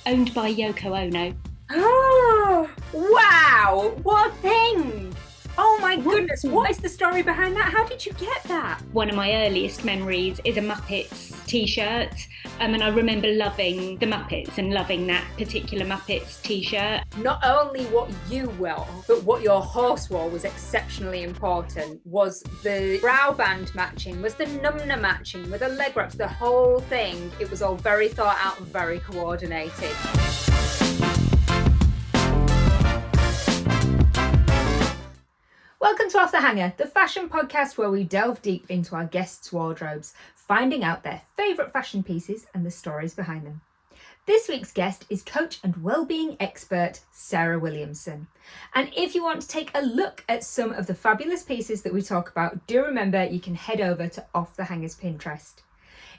owned by Yoko Ono. Oh, wow, what a thing! Oh my goodness, what is the story behind that? How did you get that? One of my earliest memories is a Muppets t-shirt, and I remember loving the Muppets and loving that particular Muppets t-shirt. Not only what you wore, but what your horse wore was exceptionally important. Was the brow band matching, was the numna matching, with the leg wraps, the whole thing. It was all very thought out and very coordinated. Welcome to Off the Hanger, the fashion podcast where we delve deep into our guests' wardrobes, finding out their favourite fashion pieces and the stories behind them. This week's guest is coach and wellbeing expert Sarah Williamson. And if you want to take a look at some of the fabulous pieces that we talk about, do remember you can head over to Off the Hanger's Pinterest.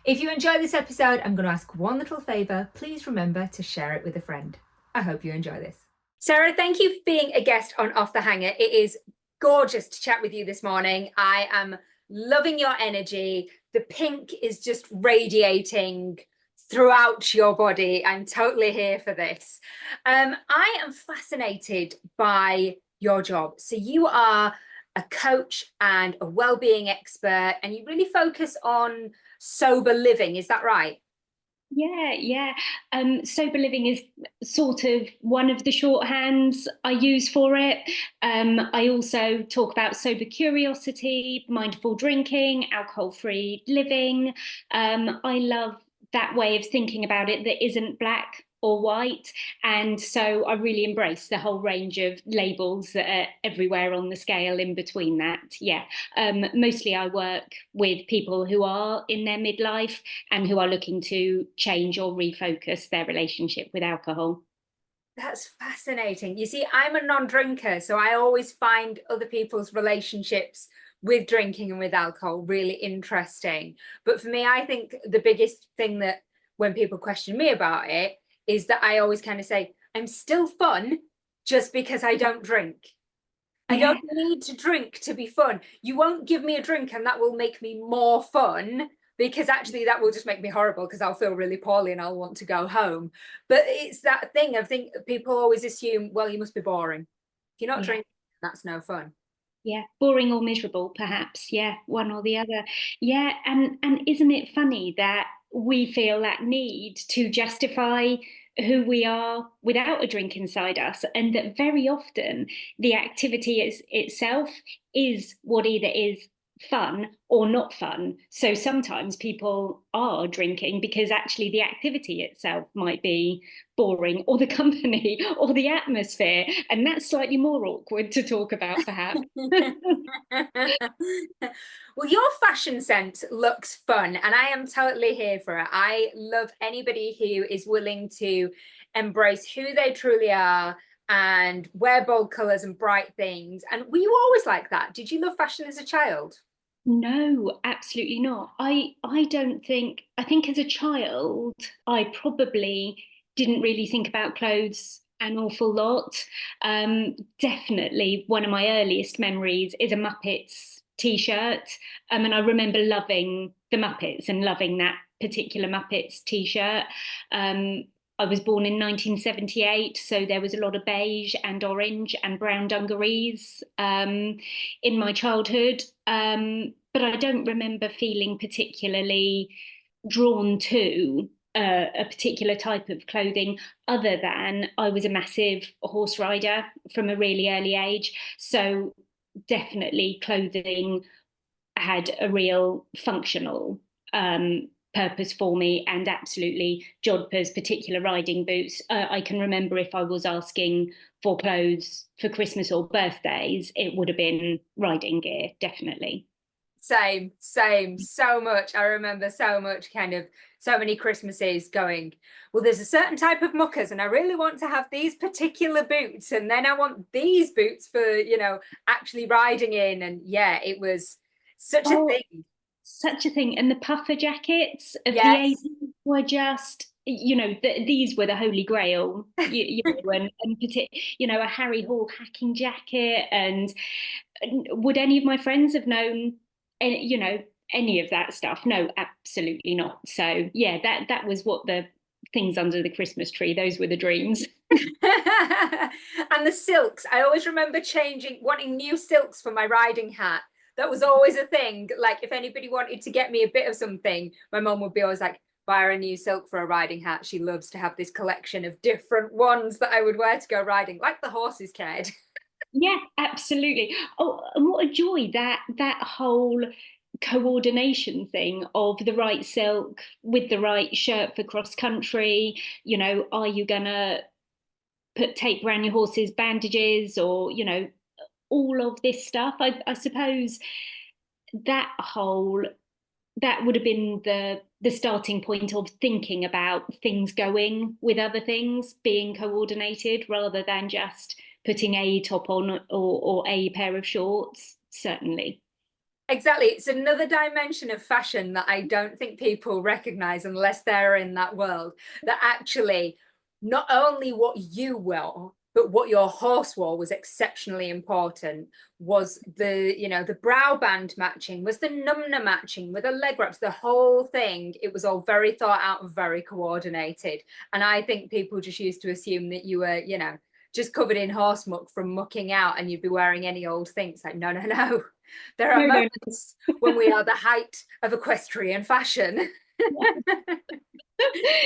If you enjoy this episode, I'm going to ask one little favour. Please remember to share it with a friend. I hope you enjoy this. Sarah, thank you for being a guest on Off the Hanger. It is gorgeous to chat with you this morning. I am loving your energy. The pink is just radiating throughout your body. I'm totally here for this. I am fascinated by your job. So you are a coach and a wellbeing expert, and you really focus on sober living. Is that right? Yeah. Sober living is sort of one of the shorthands I use for it. I also talk about sober curiosity, mindful drinking, alcohol-free living. I love that way of thinking about it that isn't black or white. And so I really embrace the whole range of labels that are everywhere on the scale in between that. Yeah. Mostly I work with people who are in their midlife and who are looking to change or refocus their relationship with alcohol. That's fascinating. You see, I'm a non-drinker, so I always find other people's relationships with drinking and with alcohol really interesting. But for me, I think the biggest thing that when people question me about it is that I always kind of say, I'm still fun just because I don't drink. I don't need to drink to be fun. You won't give me a drink and that will make me more fun, because actually that will just make me horrible because I'll feel really poorly and I'll want to go home. But it's that thing, I think people always assume, well, you must be boring. If you're not drinking, that's no fun. Yeah, boring or miserable, perhaps. Yeah, one or the other. Yeah, and isn't it funny that we feel that need to justify who we are without a drink inside us, and that very often the activity itself is what either is fun or not fun. So sometimes people are drinking because actually the activity itself might be boring, or the company or the atmosphere, and that's slightly more awkward to talk about perhaps. Well, your fashion sense looks fun and I am totally here for it. I love anybody who is willing to embrace who they truly are and wear bold colours and bright things. And were you always like that? Did you love fashion as a child? No, absolutely not. I don't think, I think as a child, I probably didn't really think about clothes an awful lot. Definitely one of my earliest memories is a Muppets t-shirt. And I remember loving the Muppets and loving that particular Muppets t-shirt. I was born in 1978, so there was a lot of beige and orange and brown dungarees in my childhood. But I don't remember feeling particularly drawn to a particular type of clothing, other than I was a massive horse rider from a really early age. So definitely clothing had a real functional purpose for me, and absolutely jodhpurs, particular riding boots. I can remember if I was asking for clothes for Christmas or birthdays, it would have been riding gear, definitely. Same, so much. I remember so much, kind of so many Christmases going, well, there's a certain type of muckers and I really want to have these particular boots, and then I want these boots for, actually riding in. And yeah, it was such a thing. Such a thing. And the puffer jackets of the Yes. 80s were just, these were the holy grail, and a Harry Hall hacking jacket. And would any of my friends have known, any of that stuff? No, absolutely not. So yeah, that was what the things under the Christmas tree. Those were the dreams. And the silks. I always remember wanting new silks for my riding hat. That was always a thing. Like if anybody wanted to get me a bit of something, my mum would be always like, buy her a new silk for a riding hat. She loves to have this collection of different ones that I would wear to go riding, like the horses cared. Yeah, absolutely. Oh, and what a joy that whole coordination thing of the right silk with the right shirt for cross country. You know, are you gonna put tape around your horse's bandages, or all of this stuff? I suppose that whole that would have been the starting point of thinking about things going with other things being coordinated rather than just putting a top on or a pair of shorts, certainly. Exactly. It's another dimension of fashion that I don't think people recognize unless they're in that world, that actually not only what you wore, but what your horse wore was exceptionally important. Was the brow band matching, was the numna matching with the leg wraps, the whole thing. It was all very thought out and very coordinated. And I think people just used to assume that you were, just covered in horse muck from mucking out and you'd be wearing any old thing. It's like, no, no, no. There are moments when we are the height of equestrian fashion.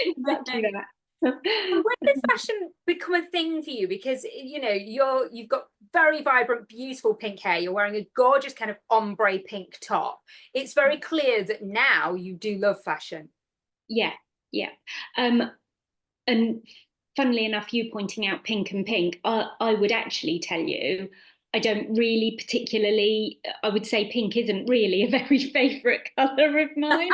Exactly that. When did fashion become a thing for you? Because you've got very vibrant, beautiful pink hair. You're wearing a gorgeous kind of ombre pink top. It's very clear that now you do love fashion. Yeah, yeah. And funnily enough, you pointing out pink and pink, I would actually tell you, I don't really particularly, I would say pink isn't really a very favourite colour of mine.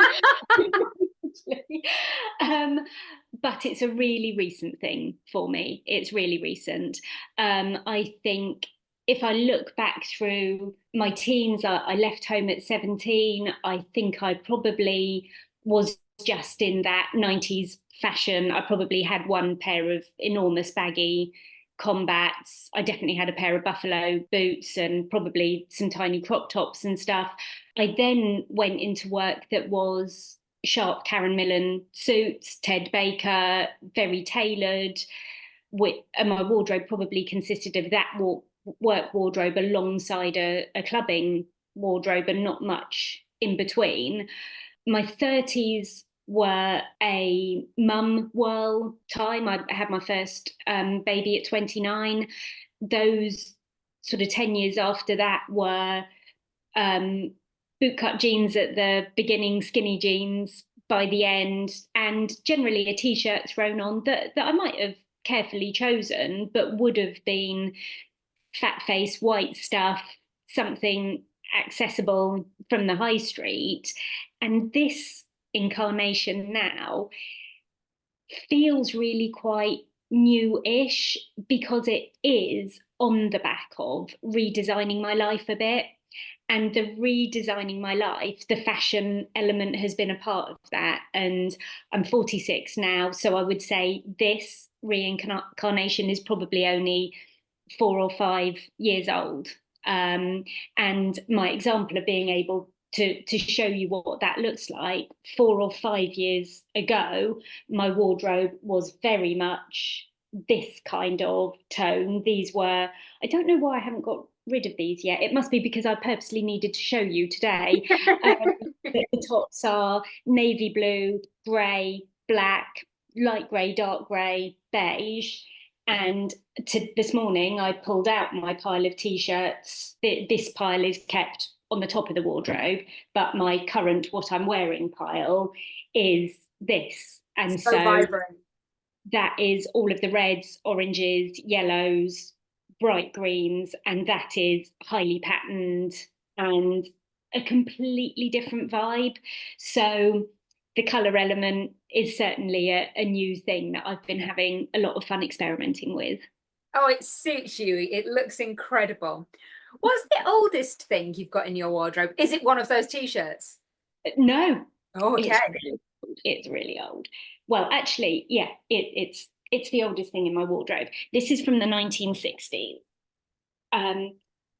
But it's a really recent thing for me. It's really recent. I think if I look back through my teens, I left home at 17. I think I probably was just in that 90s fashion. I probably had one pair of enormous baggy combats. I definitely had a pair of buffalo boots and probably some tiny crop tops and stuff. I then went into work that was sharp Karen Millen suits, Ted Baker, very tailored. And my wardrobe probably consisted of that work wardrobe alongside a clubbing wardrobe and not much in between. My 30s were a mum whirl time. I had my first baby at 29. Those sort of 10 years after that were bootcut jeans at the beginning, skinny jeans by the end, and generally a t-shirt thrown on that I might have carefully chosen, but would have been fat face, white stuff, something accessible from the high street. And this incarnation now feels really quite new-ish because it is on the back of redesigning my life a bit. And the redesigning my life, the fashion element has been a part of that. And I'm 46 now, so I would say this reincarnation is probably only 4 or 5 years old. And my example of being able to show you what that looks like, 4 or 5 years ago, my wardrobe was very much this kind of tone. These were, I don't know why I haven't got rid of these yet. It must be because I purposely needed to show you today. The tops are navy blue, grey, black, light grey, dark grey, beige. And this morning, I pulled out my pile of t-shirts. This pile is kept on the top of the wardrobe, but my current what I'm wearing pile is this. And so vibrant. That is all of the reds, oranges, yellows, bright greens, and that is highly patterned and a completely different vibe. So the colour element is certainly a new thing that I've been having a lot of fun experimenting with. Oh, it suits you. It looks incredible. What's the oldest thing you've got in your wardrobe? Is it one of those t-shirts? No. Oh, okay. It's really old. Well, actually, yeah, it's the oldest thing in my wardrobe. This is from the 1960s.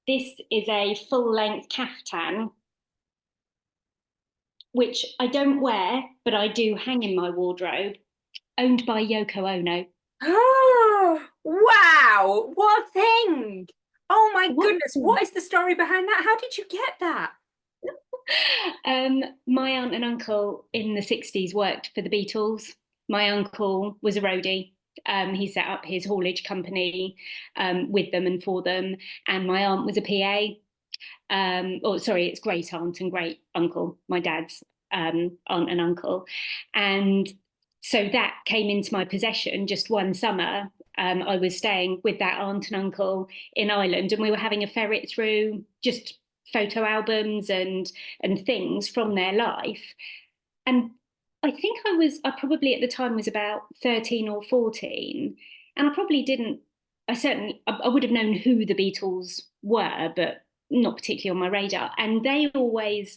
This is a full-length caftan, which I don't wear, but I do hang in my wardrobe. owned by Yoko Ono. Oh, wow, what a thing. Oh my What? goodness, what is the story behind that? How did you get that? My aunt and uncle in the 60s worked for the Beatles. My uncle was a roadie. He set up his haulage company with them and for them. And my aunt was a PA. Sorry, it's great aunt and great uncle, my dad's aunt and uncle. And so that came into my possession just one summer. I was staying with that aunt and uncle in Ireland, and we were having a ferret through just photo albums and things from their life. And I probably at the time was about 13 or 14, and I probably didn't, I would have known who the Beatles were, but not particularly on my radar. And they always,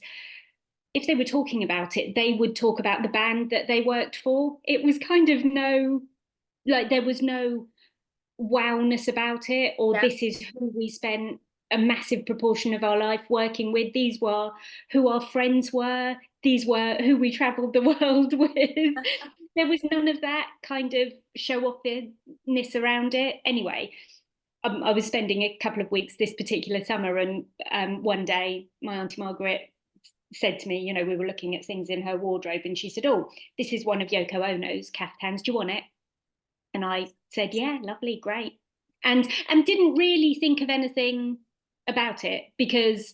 if they were talking about it, they would talk about the band that they worked for. It was kind of there was no wowness about it, or Yeah. this is who we spent a massive proportion of our life working with. These were who our friends were. These were who we traveled the world with. There was none of that kind of show offiness around it. Anyway, I was spending a couple of weeks this particular summer, and one day my Auntie Margaret said to me, you know, we were looking at things in her wardrobe, and she said, "Oh, this is one of Yoko Ono's caftans. Do you want it?" And I said, "Yeah, lovely, great." And didn't really think of anything about it, because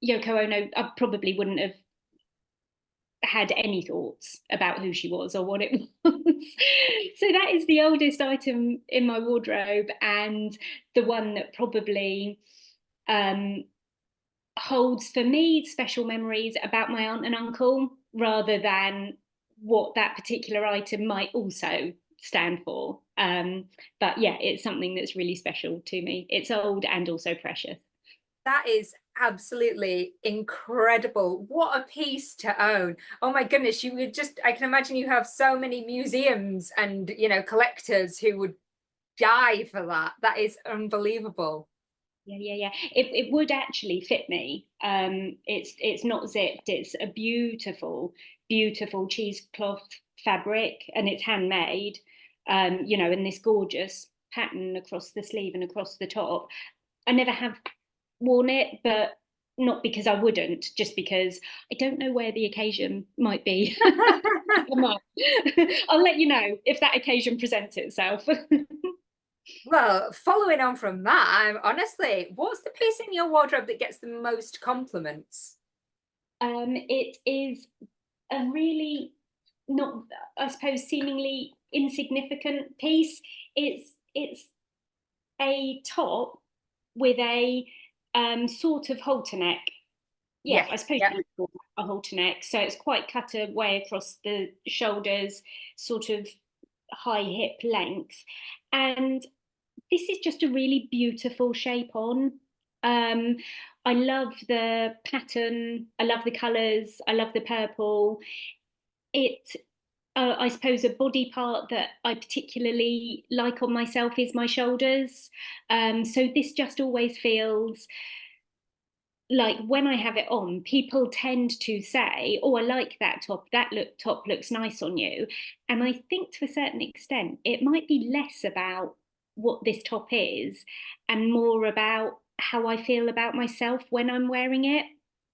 Yoko Ono, I probably wouldn't have had any thoughts about who she was or what it was. So that is the oldest item in my wardrobe, and the one that probably um, holds for me special memories about my aunt and uncle, rather than what that particular item might also stand for. But yeah, it's something that's really special to me. It's old and also precious. That is absolutely incredible. What a piece to own. Oh my goodness, you would just, I can imagine you have so many museums and, collectors who would die for that. That is unbelievable. Yeah. It would actually fit me. It's not zipped. It's a beautiful cheesecloth fabric, and it's handmade. And this gorgeous pattern across the sleeve and across the top. I never have worn it, but not because I wouldn't, just because I don't know where the occasion might be. I'll let you know if that occasion presents itself. Well, following on from that, honestly, what's the piece in your wardrobe that gets the most compliments? It is a really not, I suppose, seemingly insignificant piece. It's a top with a sort of halter neck. Yeah, Yes, I suppose yeah. you would call it a halter neck. So it's quite cut away across the shoulders, sort of high hip length. And this is just a really beautiful shape on. Um, I love the pattern. I love the colours. I love the purple. It, I suppose, a body part that I particularly like on myself is my shoulders. So this just always feels like, when I have it on, people tend to say, "Oh, I like that top. Top looks nice on you." And I think to a certain extent, it might be less about what this top is and more about how I feel about myself when I'm wearing it.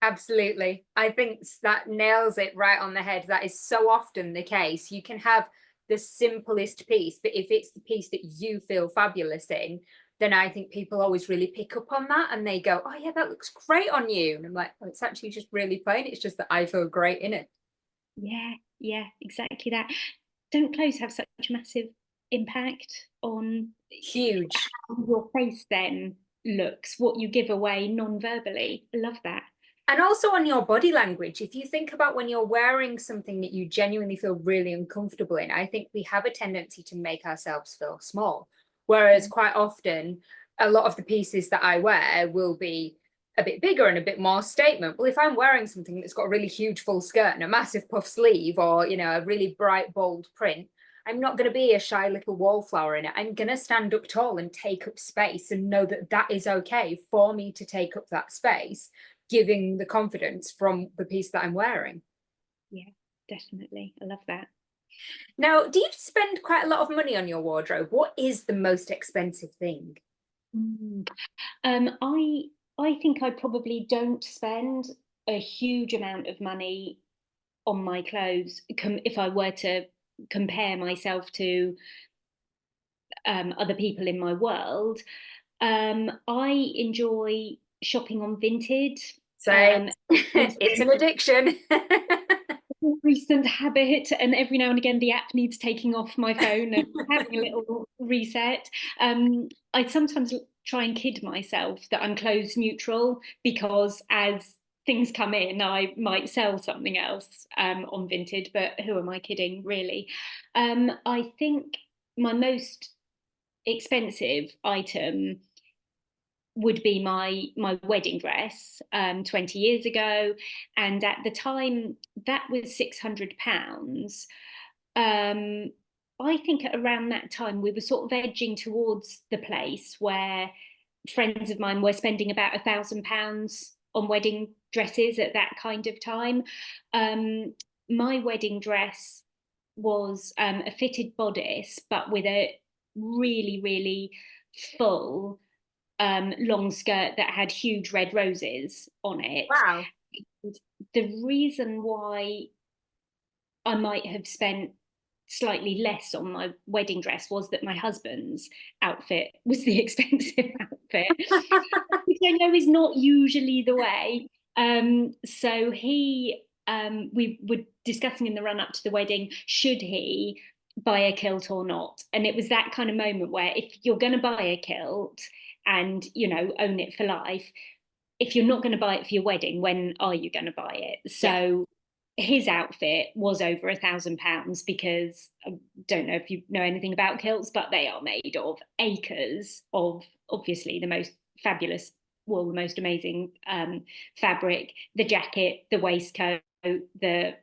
Absolutely. I think that nails it right on the head. That is so often the case. You can have the simplest piece, but if it's the piece that you feel fabulous in, then I think people always really pick up on that and they go, "Oh, yeah, that looks great on you." And I'm like, "Oh, it's actually just really plain. It's just that I feel great in it." Yeah, exactly that. Don't clothes have such a massive impact on Huge. how your face then looks, what you give away non-verbally? I love that. And also on your body language, if you think about when you're wearing something that you genuinely feel really uncomfortable in, I think we have a tendency to make ourselves feel small. Whereas quite often, a lot of the pieces that I wear will be a bit bigger and a bit more statement. Well, if I'm wearing something that's got a really huge full skirt and a massive puff sleeve, or, a really bright, bold print, I'm not going to be a shy little wallflower in it. I'm going to stand up tall and take up space and know that that is okay for me to take up that space, giving the confidence from the piece that I'm wearing. Yeah, definitely. I love that. Now, do you spend quite a lot of money on your wardrobe? What is the most expensive thing? Mm. I think I probably don't spend a huge amount of money on my clothes if I were to compare myself to other people in my world. I enjoy shopping on Vinted. So it's an addiction. Recent habit, and every now and again the app needs taking off my phone and having a little reset. I sometimes try and kid myself that I'm clothes neutral, because as things come in I might sell something else on Vinted, but who am I kidding, really? I think my most expensive item would be my wedding dress 20 years ago, and at the time that was £600. I think at around that time we were sort of edging towards the place where friends of mine were spending about £1,000 on wedding dresses at that kind of time. My wedding dress was a fitted bodice, but with a really, really full long skirt that had huge red roses on it. Wow. And the reason why I might have spent slightly less on my wedding dress was that my husband's outfit was the expensive outfit, which I know is not usually the way. So we were discussing in the run up to the wedding, should he buy a kilt or not? And it was that kind of moment where if you're going to buy a kilt and, own it for life, if you're not going to buy it for your wedding, when are you going to buy it? So his outfit was over £1,000, because I don't know if you know anything about kilts, but they are made of acres of obviously the most fabulous wool, the most amazing fabric, the jacket, the waistcoat, the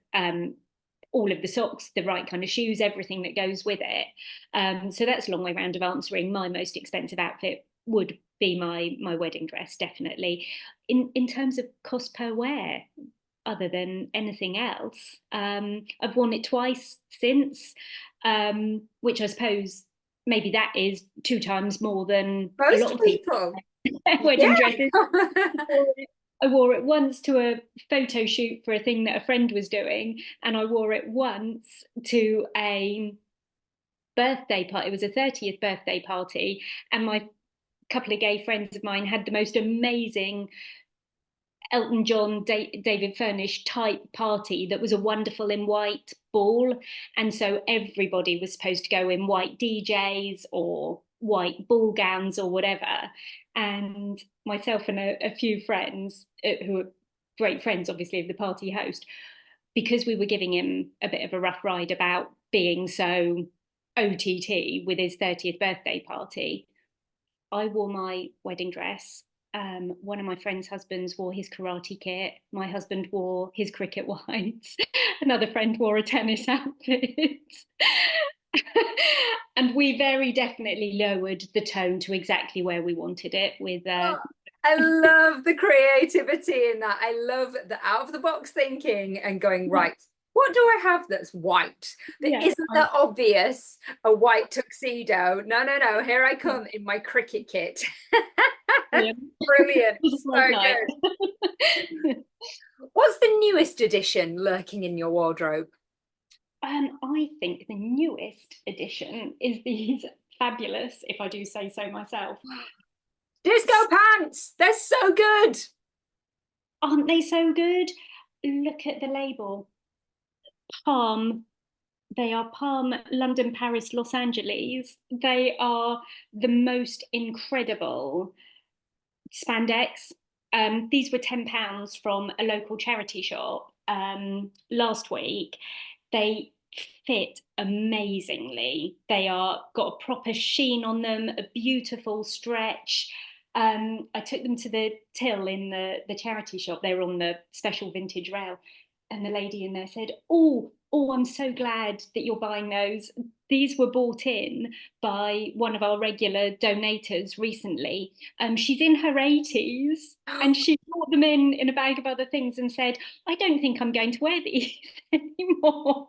all of the socks, the right kind of shoes, everything that goes with it. So that's a long way round of answering. My most expensive outfit would be my wedding dress, definitely. In terms of cost per wear, other than anything else, I've worn it twice since, which I suppose maybe that is 2 times more than a lot Most of people people. wedding Yeah. dresses. I wore it once to a photo shoot for a thing that a friend was doing, and I wore it once to a birthday party. It was a 30th birthday party, and my couple of gay friends of mine had the most amazing Elton John, David Furnish type party that was a wonderful in white ball. And so everybody was supposed to go in white DJs or white ball gowns or whatever. And myself and a few friends who are great friends, obviously, of the party host, because we were giving him a bit of a rough ride about being so OTT with his 30th birthday party, I wore my wedding dress. One of my friend's husbands wore his karate kit. My husband wore his cricket whites. Another friend wore a tennis outfit. And we very definitely lowered the tone to exactly where we wanted it with I love the creativity in that. I love the out of the box thinking and going, right, what do I have that's white? That isn't that obvious, a white tuxedo. No. Here I come in my cricket kit. Brilliant. So good. What's the newest addition lurking in your wardrobe? I think the newest addition is these fabulous, if I do say so myself, disco pants. They're so good. Aren't they so good? Look at the label. Palm. They are Palm, London, Paris, Los Angeles. They are the most incredible spandex. These were £10 from a local charity shop last week. They fit amazingly. They are got a proper sheen on them, a beautiful stretch. I took them to the till in the charity shop. They were on the special vintage rail, and the lady in there said, "Oh, I'm so glad that you're buying those. These were bought in by one of our regular donators recently. She's in her 80s, and she brought them in a bag of other things and said, I don't think I'm going to wear these anymore."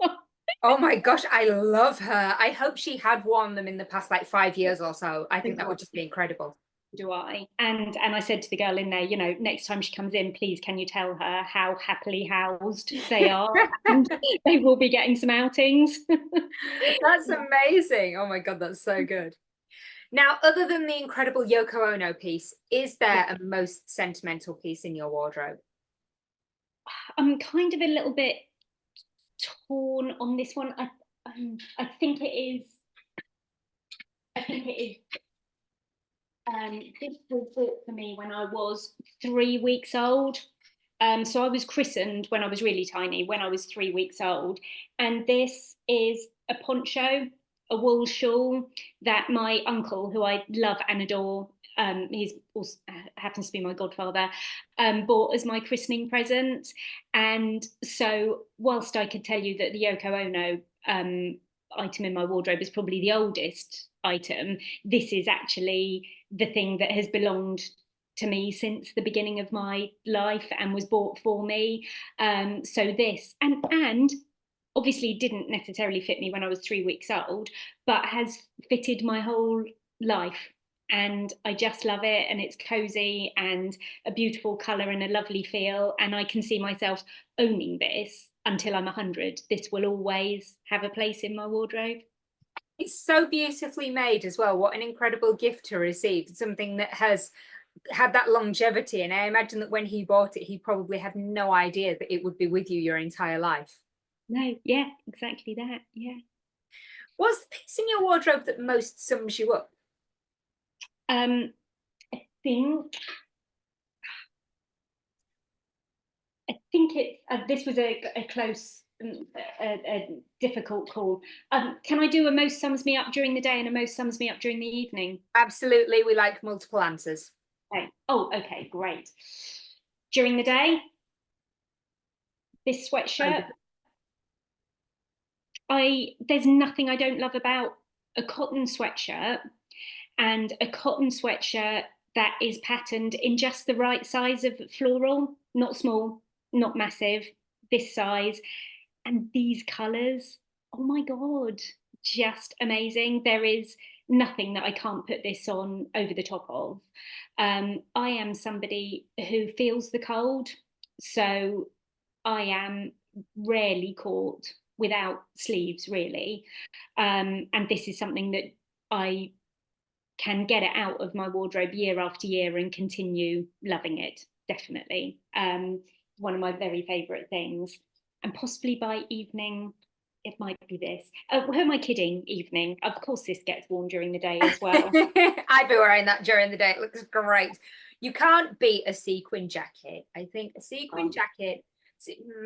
Oh my gosh, I love her. I hope she had worn them in the past like 5 years or so. I think that would just be incredible. Do I? And I said to the girl in there, you know, next time she comes in, please can you tell her how happily housed they are, and they will be getting some outings. That's amazing. Oh my God, that's so good. Now, other than the incredible Yoko Ono piece, is there a most sentimental piece in your wardrobe? I'm kind of a little bit torn on this one. I think it is. I think it is. This was bought for me when I was 3 weeks old. So I was christened when I was really tiny, when I was 3 weeks old. And this is a poncho, a wool shawl that my uncle, who I love and adore, he's also happens to be my godfather, bought as my christening present. And so, whilst I could tell you that the Yoko Ono item in my wardrobe is probably the oldest item, this is actually the thing that has belonged to me since the beginning of my life and was bought for me. So this and obviously didn't necessarily fit me when I was 3 weeks old, but has fitted my whole life. And I just love it, and it's cozy and a beautiful colour and a lovely feel. And I can see myself owning this until I'm 100. This will always have a place in my wardrobe. It's so beautifully made as well. What an incredible gift to receive. Something that has had that longevity. And I imagine that when he bought it, he probably had no idea that it would be with you your entire life. No, yeah, exactly that. Yeah. What's the piece in your wardrobe that most sums you up? I think it's this was a close, a difficult call. Can I do a most sums me up during the day and a most sums me up during the evening? Absolutely, we like multiple answers. Okay. Oh, okay, great. During the day, this sweatshirt. There's nothing I don't love about a cotton sweatshirt, and a cotton sweatshirt that is patterned in just the right size of floral, not small, not massive, this size, and these colours. Oh my God, just amazing. There is nothing that I can't put this on over the top of. I am somebody who feels the cold, so I am rarely caught without sleeves, really. And this is something that I can get it out of my wardrobe year after year and continue loving it, definitely. One of my very favourite things. And possibly by evening, it might be this. Who am I kidding? Evening. Of course, this gets worn during the day as well. I'd be wearing that during the day. It looks great. You can't beat a sequin jacket. I think a sequin jacket,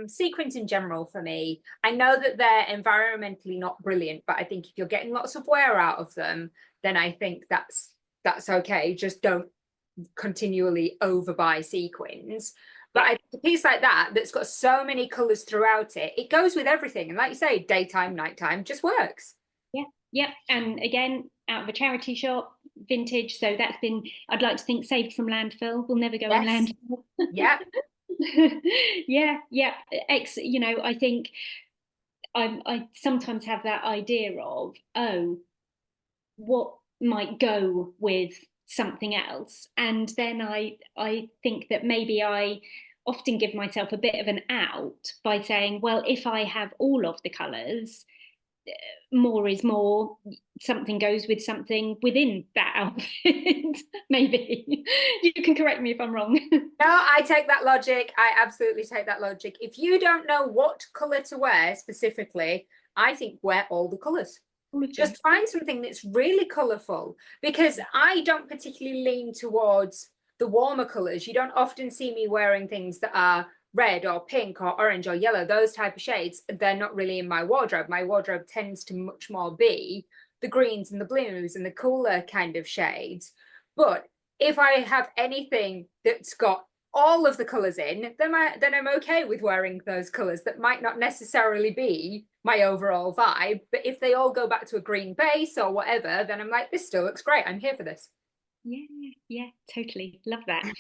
sequins in general for me, I know that they're environmentally not brilliant, but I think if you're getting lots of wear out of them, then I think that's okay. Just don't continually overbuy sequins. But a piece like that that's got so many colors throughout it, it goes with everything. And like you say, daytime, nighttime just works. Yeah. And again, out of a charity shop, vintage. So that's been, I'd like to think, saved from landfill. We'll never go in landfill. Yeah. Yeah. I think I sometimes have that idea of, oh, what might go with something else, and then I think that maybe I often give myself a bit of an out by saying, well, if I have all of the colours, more is more. Something goes with something within that outfit. Maybe you can correct me if I'm wrong. No, I take that logic. I absolutely take that logic. If you don't know what colour to wear specifically, I think wear all the colours. Just find something that's really colourful, because I don't particularly lean towards the warmer colours. You don't often see me wearing things that are red or pink or orange or yellow, those type of shades. They're not really in my wardrobe. My wardrobe tends to much more be the greens and the blues and the cooler kind of shades. But if I have anything that's got all of the colours in, then I'm okay with wearing those colours that might not necessarily be my overall vibe. But if they all go back to a green base or whatever, then I'm like, this still looks great. I'm here for this. Yeah, totally. Love that.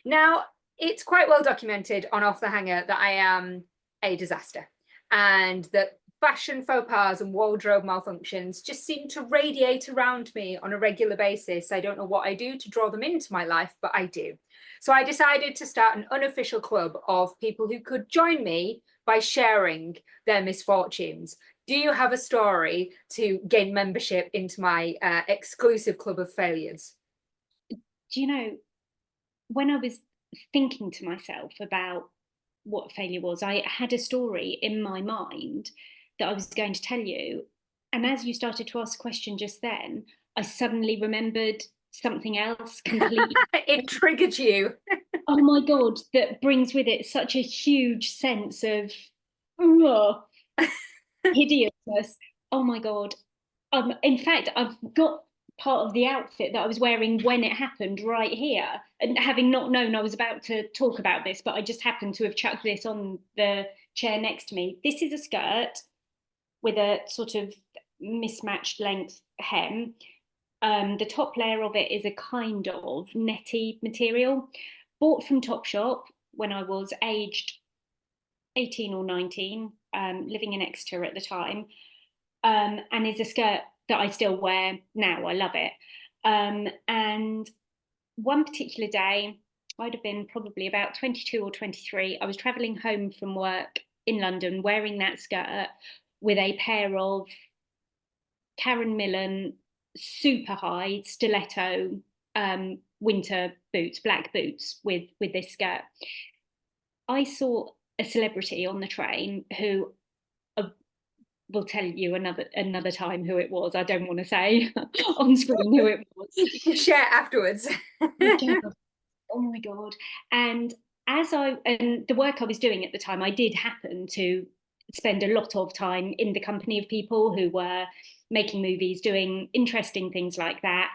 Now, it's quite well documented on Off the Hanger that I am a disaster. and that fashion faux pas and wardrobe malfunctions just seem to radiate around me on a regular basis. I don't know what I do to draw them into my life, but I do. So I decided to start an unofficial club of people who could join me by sharing their misfortunes. Do you have a story to gain membership into my exclusive club of failures? Do you know, when I was thinking to myself about what failure was, I had a story in my mind that I was going to tell you. And as you started to ask a question just then, I suddenly remembered something else completely. It triggered you. Oh my God, that brings with it such a huge sense of oh, hideousness. Oh my God. In fact, I've got part of the outfit that I was wearing when it happened right here. And having not known I was about to talk about this, but I just happened to have chucked this on the chair next to me. This is a skirt with a sort of mismatched length hem. The top layer of it is a kind of netty material, bought from Topshop when I was aged 18 or 19, living in Exeter at the time, and is a skirt that I still wear now. I love it. And one particular day, I'd have been probably about 22 or 23. I was travelling home from work in London wearing that skirt with a pair of Karen Millen super high stiletto winter boots, black boots with this skirt. I saw a celebrity on the train who will tell you another time who it was. I don't want to say on screen who it was. You can share afterwards. Oh my God. And and the work I was doing at the time, I did happen to spend a lot of time in the company of people who were making movies, doing interesting things like that.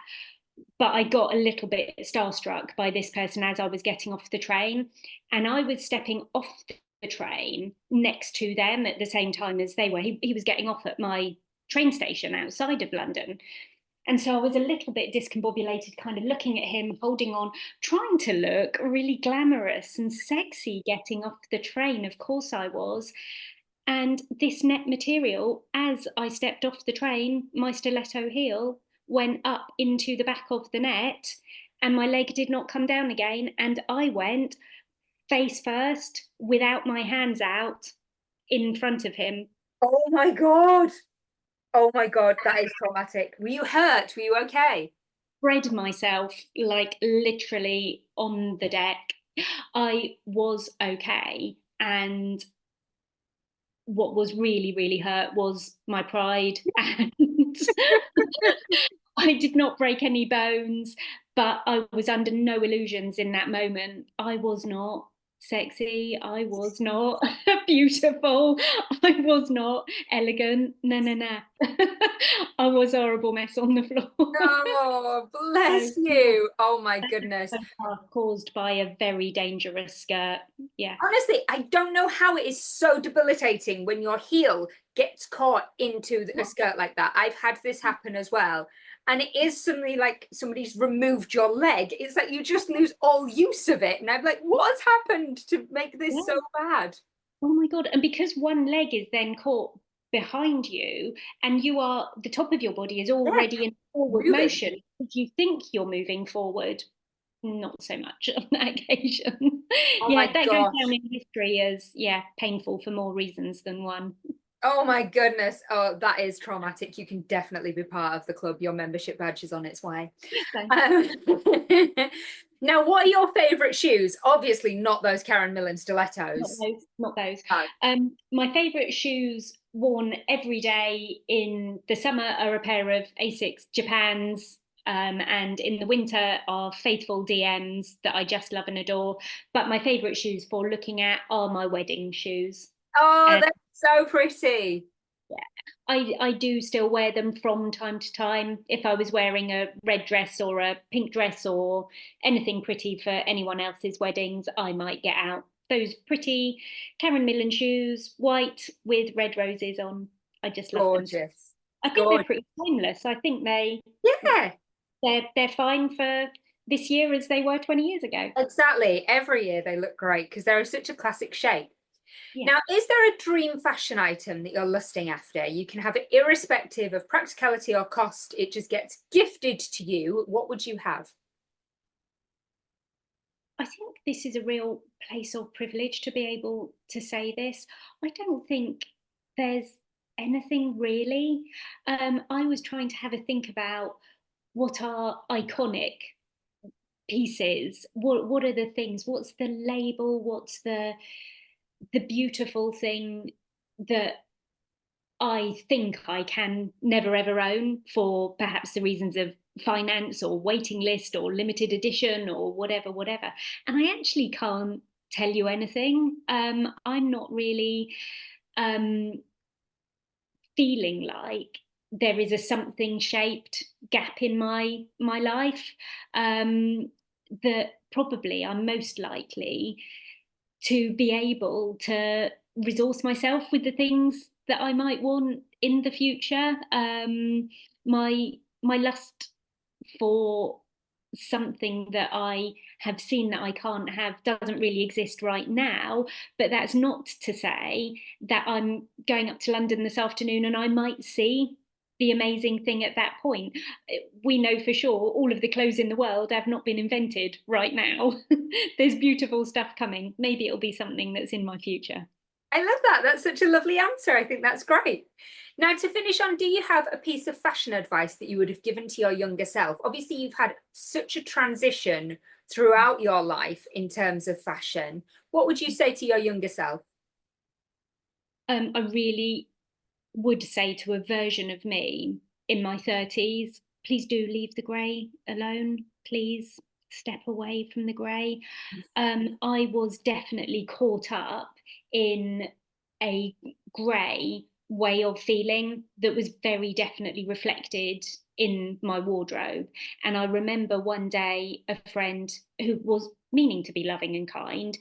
But I got a little bit starstruck by this person as I was getting off the train. And I was stepping off the train next to them at the same time as they were. He was getting off at my train station outside of London. And so I was a little bit discombobulated, kind of looking at him, holding on, trying to look really glamorous and sexy getting off the train. Of course I was. And this net material, as I stepped off the train, my stiletto heel went up into the back of the net and my leg did not come down again. And I went face first without my hands out in front of him. Oh my God. Oh my God, that is traumatic. Were you hurt? Were you okay? Spread myself like literally on the deck. I was okay. And what was really, really hurt was my pride. And I did not break any bones, but I was under no illusions in that moment. I was not sexy. I was not beautiful. I was not elegant. No, no, no. I was a horrible mess on the floor. Oh, bless So, you. Oh my goodness. caused by a very dangerous skirt. Yeah. Honestly, I don't know how it is so debilitating when your heel gets caught into a skirt like that. I've had this happen as well. And it is suddenly like somebody's removed your leg. It's like you just lose all use of it. And I'm like, what has happened to make this Yeah. so bad? Oh my God. And because one leg is then caught behind you and the top of your body is Yeah, already in forward moving. motion, if you think you're moving forward, not so much on that occasion. Oh Yeah, my that goes down gosh. in history as, yeah, painful for more reasons than one. Oh my goodness. Oh, that is traumatic. You can definitely be part of the club. Your membership badge is on its way. So, Um, now, what are your favourite shoes? Obviously, not those Karen Millen not stilettos. those, not those. Oh, My favourite shoes worn every day in the summer are a pair of Asics Japans, and in the winter are faithful DMs that I just love and adore. But my favourite shoes for looking at are my wedding shoes. oh, And they're so pretty. yeah, I do still wear them from time to time. If I was wearing a red dress or a pink dress or anything pretty for anyone else's weddings, I might get out those pretty Karen Millen shoes, white with red roses on. I just love them. Gorgeous. I think they're Gorgeous. pretty timeless. I think Yeah, they're fine for this year as they were 20 years ago. exactly. Every year they look great because they're such a classic shape. Yeah. Now, is there a dream fashion item that you're lusting after? You can have it irrespective of practicality or cost. It just gets gifted to you. What would you have? I think this is a real place of privilege to be able to say this. I don't think there's anything really. I was trying to have a think about what are iconic pieces. What are the things? What's the label? What's the beautiful thing that I think I can never ever own for perhaps the reasons of finance or waiting list or limited edition or whatever. And I actually can't tell you anything. I'm not really um, feeling like there is a something shaped gap in my life that probably I'm most likely to be able to resource myself with the things that I might want in the future. My lust for something that I have seen that I can't have doesn't really exist right now. But that's not to say that I'm going up to London this afternoon and I might see the amazing thing at that point. We know for sure all of the clothes in the world have not been invented right now. There's beautiful stuff coming. Maybe it'll be something that's in my future. I love that. That's such a lovely answer. I think that's great. Now, to finish on, do you have a piece of fashion advice that you would have given to your younger self? Obviously, you've had such a transition throughout your life in terms of fashion. What would you say to your younger self? I really would say to a version of me in my 30s, please do leave the grey alone. Please step away from the grey. I was definitely caught up in a grey way of feeling that was very definitely reflected in my wardrobe. And I remember one day a friend who was meaning to be loving and kind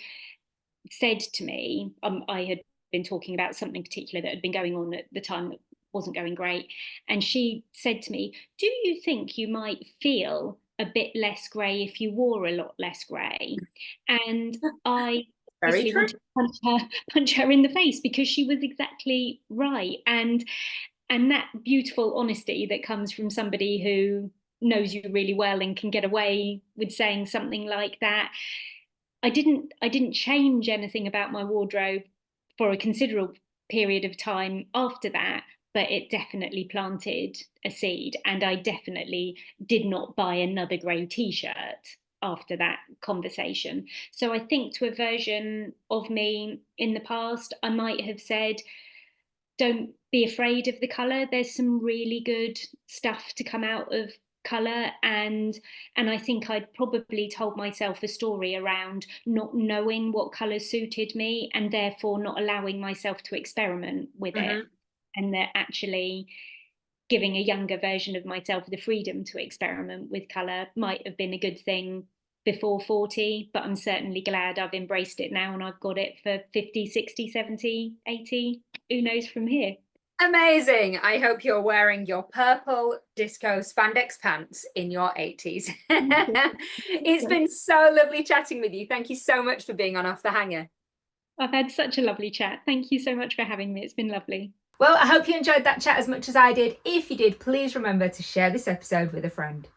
said to me, I had been talking about something particular that had been going on at the time that wasn't going great. And she said to me, do you think you might feel a bit less grey if you wore a lot less grey? And I Very obviously true. wanted to punch her in the face because she was exactly right. And that beautiful honesty that comes from somebody who knows you really well and can get away with saying something like that. I didn't change anything about my wardrobe for a considerable period of time after that, but it definitely planted a seed. And I definitely did not buy another grey t-shirt after that conversation. So I think to a version of me in the past, I might have said, don't be afraid of the colour. There's some really good stuff to come out of colour, and I think I'd probably told myself a story around not knowing what colours suited me and therefore not allowing myself to experiment with it, Mhm. and that actually giving a younger version of myself the freedom to experiment with colour might have been a good thing before 40, but I'm certainly glad I've embraced it now and I've got it for 50, 60, 70, 80. Who knows from here? Amazing. I hope you're wearing your purple disco spandex pants in your 80s. It's been so lovely chatting with you. Thank you so much for being on Off the Hanger. I've had such a lovely chat. Thank you so much for having me. It's been lovely. Well, I hope you enjoyed that chat as much as I did. If you did, please remember to share this episode with a friend.